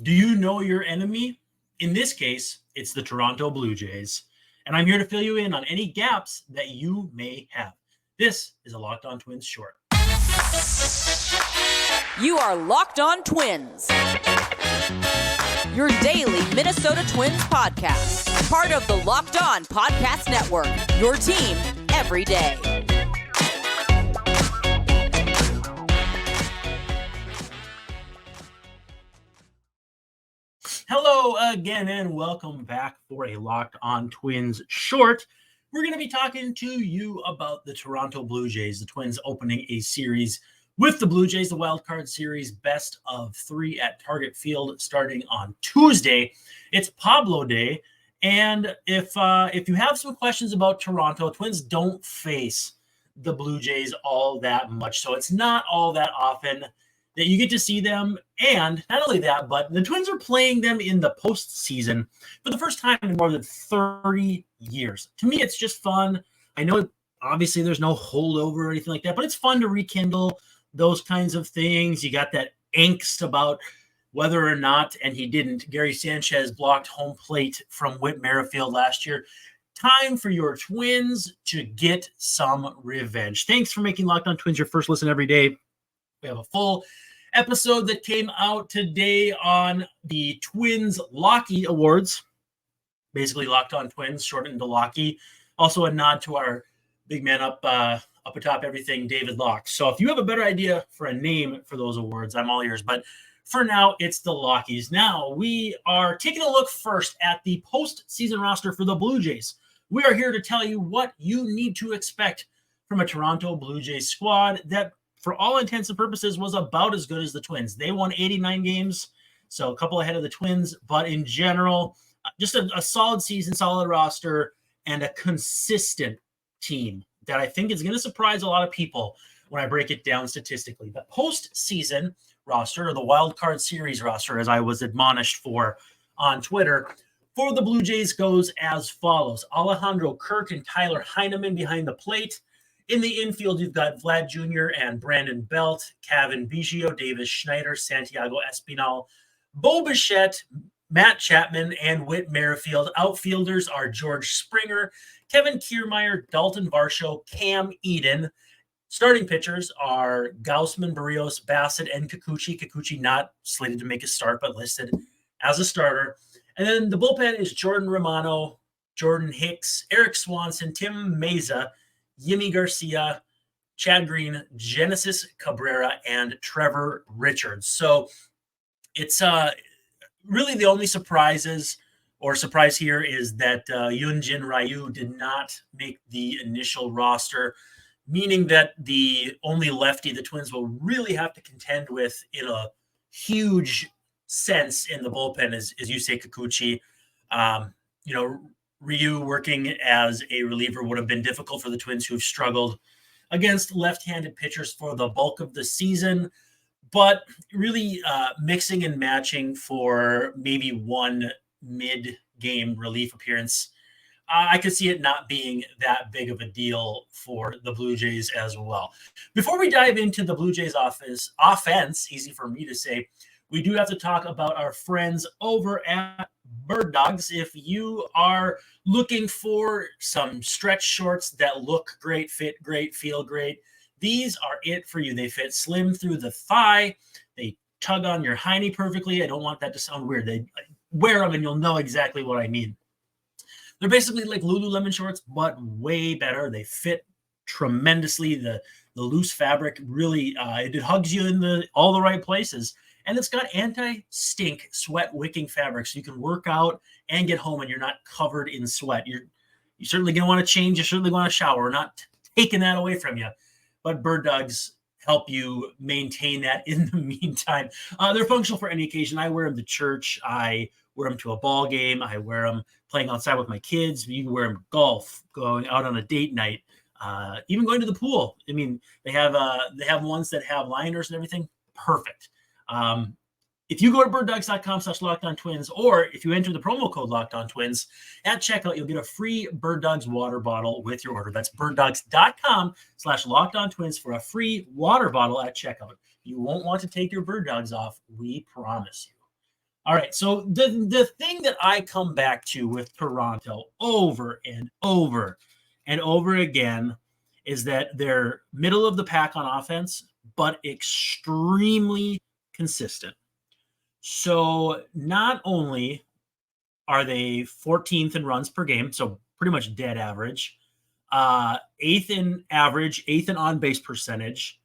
Do you know your enemy? In this case, it's the Toronto Blue Jays. And I'm here to fill you in on any gaps that you may have. This is a Locked On Twins short. You are Locked On Twins, your daily Minnesota Twins podcast. Part of the Locked On Podcast Network, your team every day. Hello again and welcome back for a Locked On Twins short. We're going to be talking to you about the Toronto Blue Jays, the Twins opening a series with the Blue Jays, the Wild Card Series, best of 3 at Target Field starting on Tuesday. It's Pablo Day, and if you have some questions about Toronto, Twins don't face the Blue Jays all that much, so it's not all that often that you get to see them. And not only that, but the Twins are playing them in the postseason for the first time in more than 30 years. To me, it's just fun. I know obviously there's no holdover or anything like that, but it's fun to rekindle those kinds of things. You got that angst about whether or not, and he didn't, Gary Sanchez blocked home plate from Whit Merrifield last year. Time for your Twins to get some revenge. Thanks for making Locked On Twins your first listen every day. We have a full episode that came out today on the Twins Locky Awards. Basically, Locked On Twins, shortened to Locky. Also a nod to our big man up atop everything, David Locke. So if you have a better idea for a name for those awards, I'm all ears. But for now, it's the Lockies. Now, we are taking a look first at the postseason roster for the Blue Jays. We are here to tell you what you need to expect from a Toronto Blue Jays squad that, for all intents and purposes, was about as good as the Twins. They won 89 games, so a couple ahead of the Twins. But in general, just a solid season, solid roster, and a consistent team that I think is going to surprise a lot of people when I break it down statistically. The postseason roster, or the Wild Card Series roster, as I was admonished for on Twitter, for the Blue Jays goes as follows. Alejandro Kirk and Tyler Heineman behind the plate. In the infield, you've got Vlad Jr. and Brandon Belt, Kevin Biggio, Davis Schneider, Santiago Espinal, Bo Bichette, Matt Chapman, and Whit Merrifield. Outfielders are George Springer, Kevin Kiermaier, Dalton Varsho, Cam Eden. Starting pitchers are Gausman, Barrios, Bassett, and Kikuchi. Kikuchi not slated to make a start, but listed as a starter. And then the bullpen is Jordan Romano, Jordan Hicks, Eric Swanson, Tim Meza, Yimi Garcia, Chad Green, Genesis Cabrera, and Trevor Richards. So it's really the only surprise here is that Hyunjin Ryu did not make the initial roster, meaning that the only lefty the Twins will really have to contend with in a huge sense in the bullpen is Yusei Kikuchi. Ryu working as a reliever would have been difficult for the Twins, who've struggled against left-handed pitchers for the bulk of the season, but really mixing and matching for maybe one mid-game relief appearance. I could see it not being that big of a deal for the Blue Jays as well. Before we dive into the Blue Jays offense, easy for me to say, we do have to talk about our friends over at birddogs. If you are looking for some stretch shorts that look great, fit great, feel great, these are it for you. They fit slim through the thigh. They tug on your hiney perfectly. I don't want that to sound weird. They wear them and you'll know exactly what I mean. They're basically like Lululemon shorts, but way better. They fit tremendously. The loose fabric really it hugs you in all the right places. And it's got anti-stink sweat wicking fabric, so you can work out and get home and you're not covered in sweat. You're certainly going to want to change. You're certainly going to shower. We're not taking that away from you. But birddogs help you maintain that in the meantime. They're functional for any occasion. I wear them to church. I wear them to a ball game. I wear them playing outside with my kids. You can wear them golf, going out on a date night, even going to the pool. I mean, they have ones that have liners and everything. Perfect. If you go to birddogs.com/LockedOnTwins, or if you enter the promo code LockedOnTwins at checkout, you'll get a free Bird Dogs water bottle with your order. That's birddogs.com/LockedOnTwins for a free water bottle at checkout. You won't want to take your Bird Dogs off, we promise you. All right. So the thing that I come back to with Toronto over and over and over again is that they're middle of the pack on offense, but extremely consistent. So not only are they 14th in runs per game, so pretty much dead average, 8th in average, 8th in on-base percentage,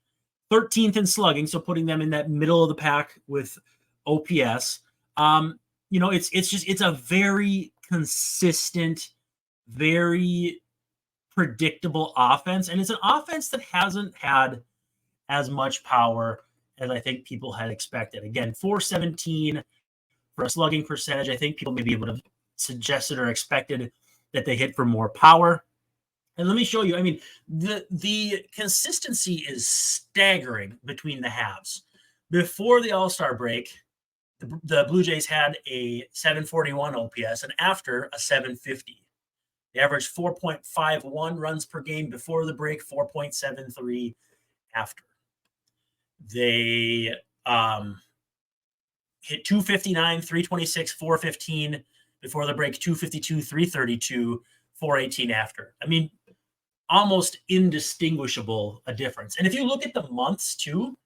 13th in slugging, so putting them in that middle of the pack with OPS. It's a very consistent, very predictable offense, and it's an offense that hasn't had as much power as I think people had expected. Again, 417 for a slugging percentage. I think people maybe would have suggested or expected that they hit for more power. And let me show you. I mean, the consistency is staggering between the halves. Before the All-Star break, the Blue Jays had a 741 OPS, and after a 750. They averaged 4.51 runs per game before the break, 4.73 after. They hit 259, 326, 415 before the break, 252, 332, 418 after. I mean, almost indistinguishable a difference. And if you look at the months too,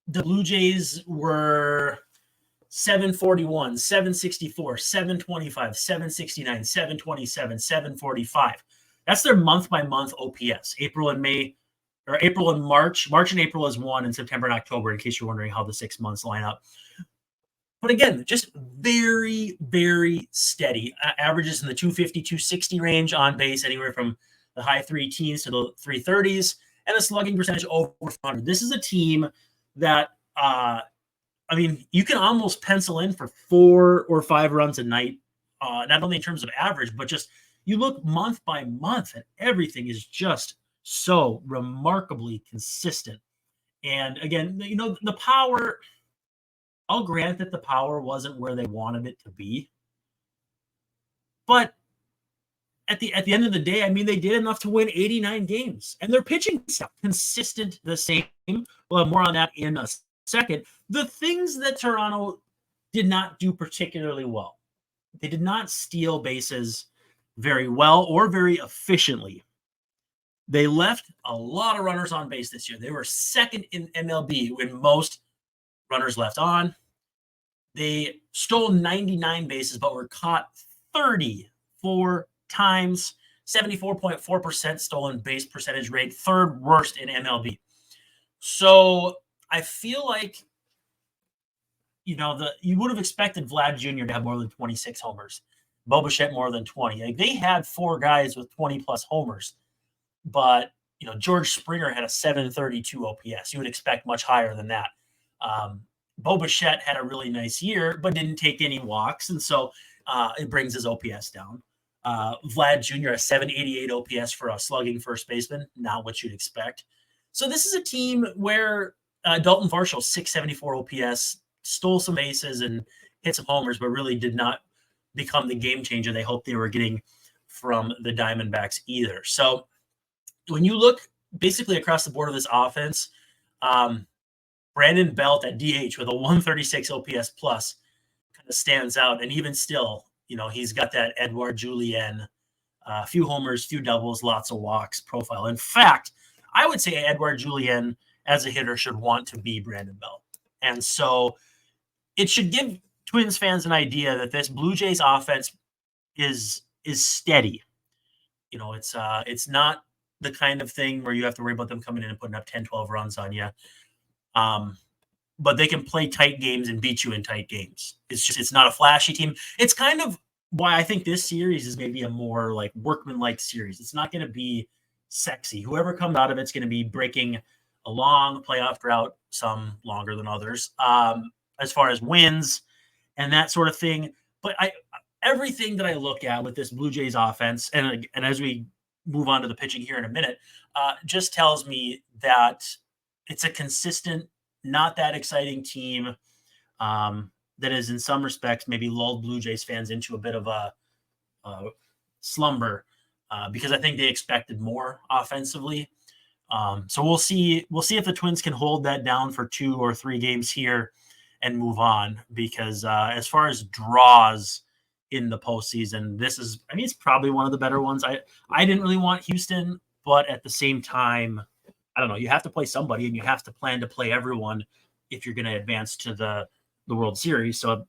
the Blue Jays were 741, 764, 725, 769, 727, 745. That's their month-by-month OPS. April and March. March and April is 1, and September and October, in case you're wondering how the 6 months line up. But again, just very, very steady. Averages in the 250, 260 range on base, anywhere from the high 3 teens to the 330s, and a slugging percentage over 400. This is a team that, you can almost pencil in for 4 or 5 runs a night, not only in terms of average, but just you look month by month, and everything is just so remarkably consistent. And again, the power, I'll grant that the power wasn't where they wanted it to be. But at the end of the day, I mean, they did enough to win 89 games. And their pitching stuff, consistent, the same. We'll have more on that in a second. The things that Toronto did not do particularly well. They did not steal bases very well or very efficiently. They left a lot of runners on base this year. They were second in MLB when most runners left on. They stole 99 bases, but were caught 34 times, 74.4% stolen base percentage rate, third worst in MLB. So I feel like, you would have expected Vlad Jr. to have more than 26 homers, Bo Bichette more than 20. Like, they had 4 guys with 20-plus homers, but, George Springer had a 732 OPS. You would expect much higher than that. Bo Bichette had a really nice year, but didn't take any walks, and so it brings his OPS down. Vlad Jr., a 788 OPS for a slugging first baseman, not what you'd expect. So this is a team where Dalton Varsho, 674 OPS, stole some bases and hit some homers, but really did not become the game changer they hoped they were getting from the Diamondbacks either. So when you look basically across the board of this offense, Brandon Belt at DH with a 136 OPS plus kind of stands out. And even still, he's got that Edouard Julien, a few homers, few doubles, lots of walks profile. In fact, I would say Edouard Julien as a hitter should want to be Brandon Belt. And so it should give Twins fans an idea that this Blue Jays offense is steady. It's not the kind of thing where you have to worry about them coming in and putting up 10, 12 runs on you. But they can play tight games and beat you in tight games. It's not a flashy team. It's kind of why I think this series is maybe a more like workman-like series. It's not going to be sexy. Whoever comes out of it's going to be breaking a long playoff drought, some longer than others, as far as wins and that sort of thing. But everything that I look at with this Blue Jays offense, and as we move on to the pitching here in a minute, just tells me that it's a consistent, not that exciting team that is in some respects maybe lulled Blue Jays fans into a bit of a slumber because I think they expected more offensively. So we'll see if the Twins can hold that down for 2 or 3 games here and move on, because as far as draws in the postseason, it's probably one of the better ones. I didn't really want Houston, but at the same time, I don't know. You have to play somebody, and you have to plan to play everyone if you're going to advance to the World Series. So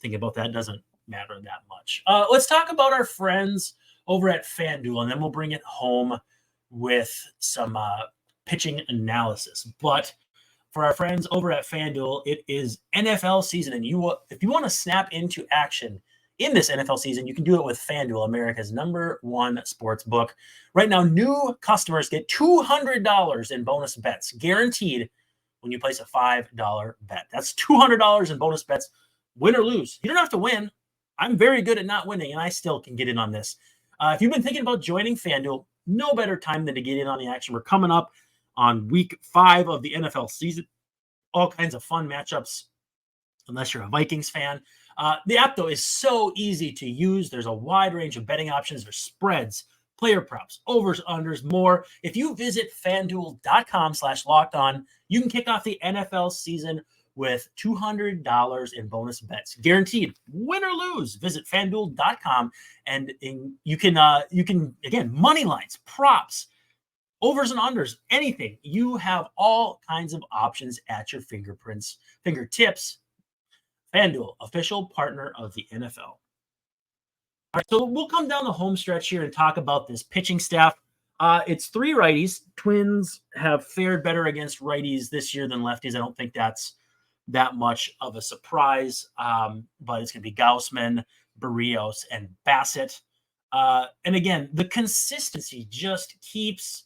thinking about that doesn't matter that much. Let's talk about our friends over at FanDuel, and then we'll bring it home with some pitching analysis. But for our friends over at FanDuel, it is NFL season, and if you want to snap into action in this NFL season, you can do it with FanDuel, America's #1 sports book. Right now, new customers get $200 in bonus bets guaranteed when you place a $5 bet. That's $200 in bonus bets, win or lose. You don't have to win. I'm very good at not winning, and I still can get in on this. If you've been thinking about joining FanDuel, no better time than to get in on the action. We're coming up on week 5 of the NFL season. All kinds of fun matchups, unless you're a Vikings fan. The app, though, is so easy to use. There's a wide range of betting options. There's spreads, player props, overs, unders, more. If you visit FanDuel.com/lockedon, you can kick off the NFL season with $200 in bonus bets, guaranteed, win or lose. Visit FanDuel.com, and you can again, money lines, props, overs and unders, anything. You have all kinds of options at your fingertips. FanDuel, official partner of the NFL. All right, so we'll come down the home stretch here and talk about this pitching staff. It's 3 righties. Twins have fared better against righties this year than lefties. I don't think that's that much of a surprise, but it's going to be Gausman, Barrios, and Bassett. And again, the consistency just keeps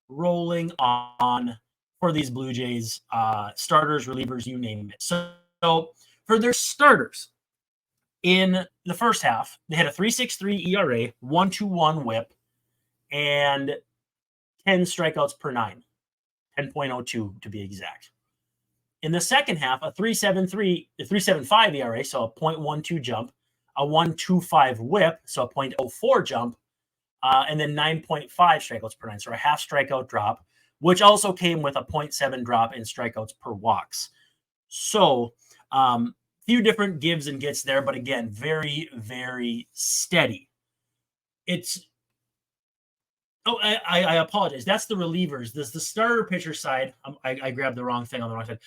rolling on for these Blue Jays, starters, relievers, you name it. So for their starters, in the first half, they had a 3.63 ERA, 1.21 WHIP, and 10 strikeouts per 9, 10.02 to be exact. In the second half, a 3.75 ERA, so a 0.12 jump, a 1.25 WHIP, so a 0.04 jump, and then 9.5 strikeouts per 9, so a half strikeout drop, which also came with a 0.7 drop in strikeouts per walks. So, few different gives and gets there, but again, very, very steady. I apologize. That's the relievers. This the starter pitcher side. I grabbed the wrong thing on the wrong side.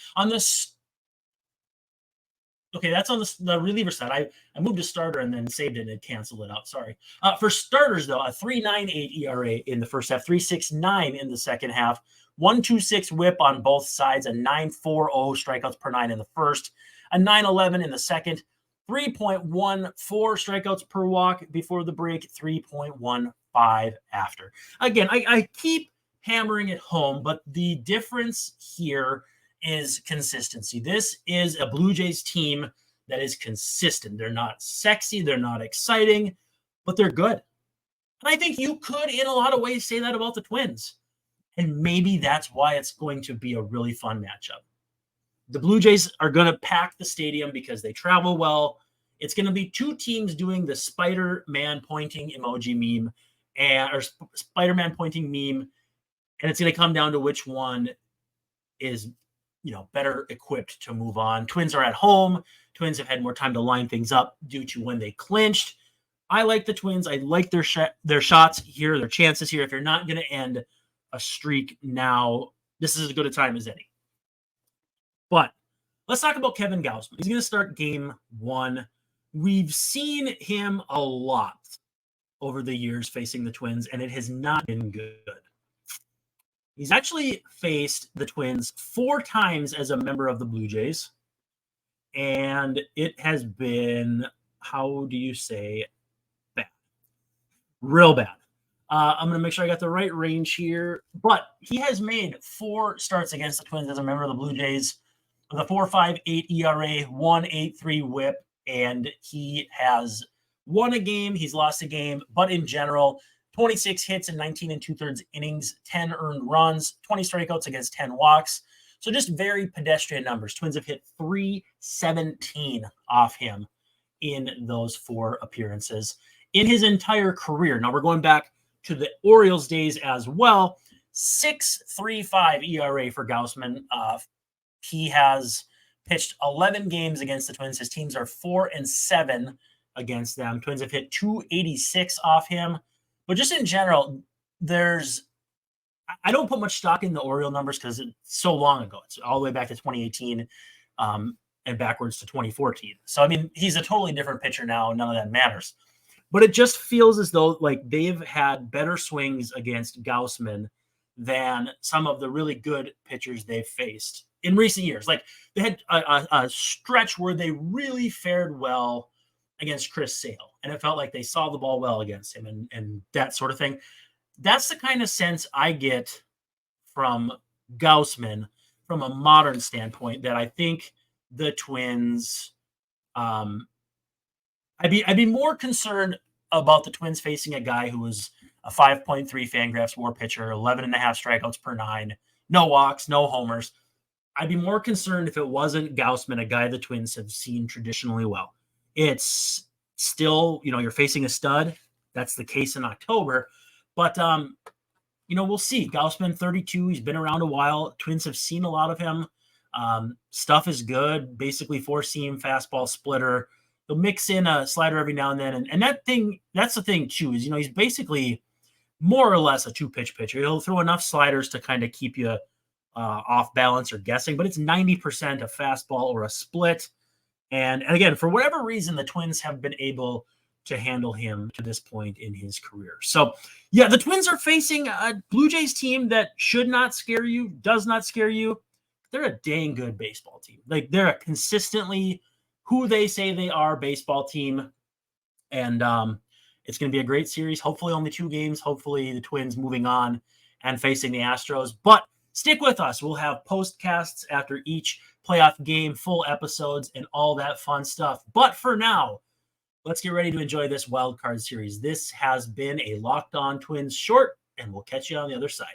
That's on the reliever side. I moved to starter and then saved it and it canceled it out. Sorry. For starters, though, a 3.98 ERA in the first half, 3.69 in the second half, 1.26 WHIP on both sides, a 9.40 strikeouts per 9 in the first, a 9.11 in the second, 3.14 strikeouts per walk before the break, 3.15 after. Again, I keep hammering it home, but the difference here is consistency. This is a Blue Jays team that is consistent. They're not sexy, they're not exciting, but they're good. And I think you could, in a lot of ways, say that about the Twins. And maybe that's why it's going to be a really fun matchup. The Blue Jays are going to pack the stadium because they travel well. It's going to be 2 teams doing the Spider-Man pointing emoji meme, or Spider-Man pointing meme, and it's going to come down to which one is, better equipped to move on. Twins are at home. Twins have had more time to line things up due to when they clinched. I like the Twins. I like their shots here, their chances here. If you're not going to end a streak now, this is as good a time as any. But let's talk about Kevin Gausman. He's going to start game 1. We've seen him a lot over the years facing the Twins, and it has not been good. He's actually faced the Twins 4 times as a member of the Blue Jays, and it has been, how do you say, bad. Real bad. I'm going to make sure I got the right range here, but he has made 4 starts against the Twins as a member of the Blue Jays with a 4.58 ERA, 1.83 WHIP, and he has won a game, he's lost a game, but in general, 26 hits in 19 2/3 innings, 10 earned runs, 20 strikeouts against 10 walks. So just very pedestrian numbers. Twins have hit 317 off him in those 4 appearances in his entire career. Now we're going back to the Orioles days as well. 6.35 ERA for Gausman. He has pitched 11 games against the Twins. His teams are 4-7 against them. Twins have hit 286 off him. But just in general, I don't put much stock in the Oriole numbers because it's so long ago. It's all the way back to 2018 and backwards to 2014. So, I mean, he's a totally different pitcher now. None of that matters. But it just feels as though like they've had better swings against Gausman than some of the really good pitchers they've faced in recent years. Like they had a stretch where they really fared well against Chris Sale, and it felt like they saw the ball well against him and that sort of thing. That's the kind of sense I get from Gausman from a modern standpoint that I think the Twins, I'd be more concerned about the Twins facing a guy who was a 5.3 FanGraphs WAR pitcher, 11.5 strikeouts per 9, no walks, no homers. I'd be more concerned if it wasn't Gausman, a guy the Twins have seen traditionally well. It's still, you're facing a stud. That's the case in October. But, we'll see. Gausman, 32. He's been around a while. Twins have seen a lot of him. Stuff is good. Basically, 4-seam, fastball, splitter. He'll mix in a slider every now and then. And that's the thing, too, is, he's basically more or less a two-pitch pitcher. He'll throw enough sliders to kind of keep you off balance or guessing, but it's 90% a fastball or a split. And again, for whatever reason, the Twins have been able to handle him to this point in his career. So, yeah, the Twins are facing a Blue Jays team that should not scare you, does not scare you. They're a dang good baseball team. Like, they're a consistently who they say they are baseball team. And it's going to be a great series. Hopefully only 2 games. Hopefully the Twins moving on and facing the Astros. But stick with us. We'll have postcasts after each playoff game, full episodes, and all that fun stuff. But for now, let's get ready to enjoy this wild card series. This has been a Locked On Twins short, and we'll catch you on the other side.